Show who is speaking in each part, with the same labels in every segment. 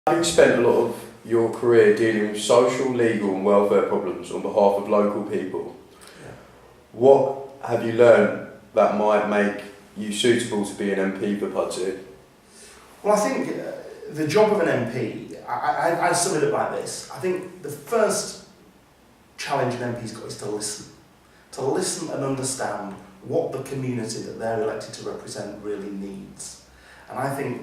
Speaker 1: Having spent a lot of your career dealing with social, legal and welfare problems on behalf of local people, what have you learned that might make you suitable to be an MP for Pudsey?
Speaker 2: Well, I think the job of an MP, I sum it up like this. I think the first challenge an MP's got is to listen and understand what the community that they're elected to represent really needs. And I think,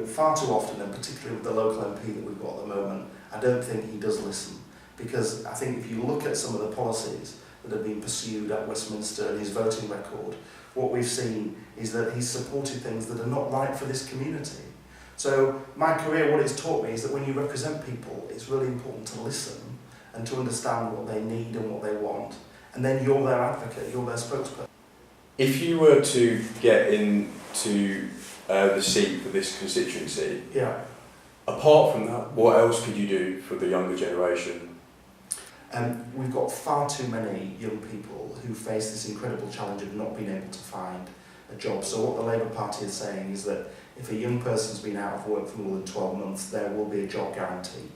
Speaker 2: far too often, and particularly with the local MP that we've got at the moment, I don't think he does listen. Because I think if you look at some of the policies that have been pursued at Westminster and his voting record, what we've seen is that he's supported things that are not right for this community. So my career, what it's taught me is that when you represent people, it's really important to listen and to understand what they need and what they want. And then you're their advocate, you're their spokesperson.
Speaker 1: If you were to get into the seat for this constituency, apart from that, what else could you do for the younger generation?
Speaker 2: We've got far too many young people who face this incredible challenge of not being able to find a job. So what the Labour Party is saying is that if a young person's been out of work for more than 12 months, there will be a job guarantee.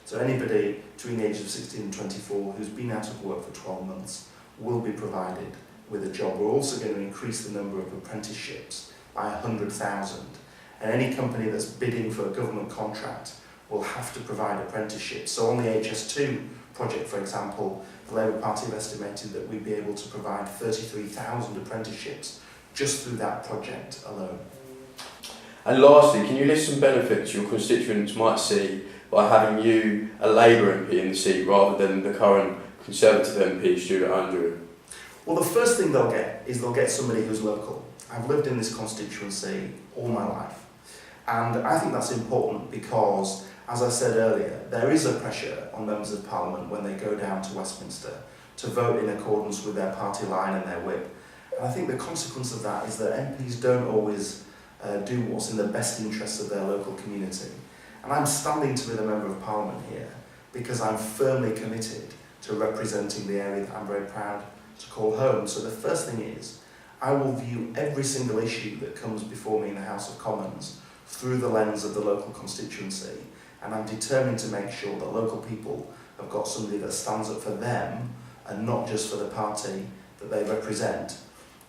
Speaker 2: So anybody between the ages of 16 and 24 who's been out of work for 12 months will be provided with a job. We're also going to increase the number of apprenticeships by 100,000. And any company that's bidding for a government contract will have to provide apprenticeships. So on the HS2 project, for example, the Labour Party have estimated that we'd be able to provide 33,000 apprenticeships just through that project alone.
Speaker 1: And lastly, can you list some benefits your constituents might see by having you, a Labour MP, in the seat rather than the current Conservative MP, Stuart Andrew?
Speaker 2: Well, the first thing they'll get is they'll get somebody who's local. I've lived in this constituency all my life. And I think that's important because, as I said earlier, there is a pressure on members of Parliament when they go down to Westminster to vote in accordance with their party line and their whip. And I think the consequence of that is that MPs don't always do what's in the best interests of their local community. And I'm standing to be the Member of Parliament here because I'm firmly committed to representing the area that I'm very proud to call home. So the first thing is, I will view every single issue that comes before me in the House of Commons through the lens of the local constituency, and I'm determined to make sure that local people have got somebody that stands up for them and not just for the party that they represent.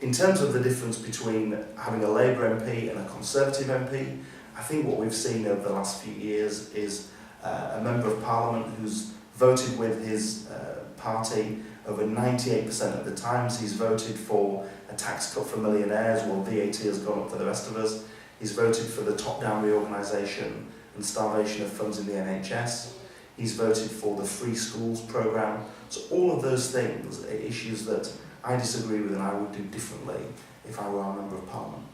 Speaker 2: In terms of the difference between having a Labour MP and a Conservative MP, I think what we've seen over the last few years is a Member of Parliament who's voted with his party over 98% of the times. He's voted for a tax cut for millionaires while VAT has gone up for the rest of us. He's voted for the top-down reorganisation and starvation of funds in the NHS. He's voted for the free schools programme. So all of those things are issues that I disagree with and I would do differently if I were a Member of Parliament.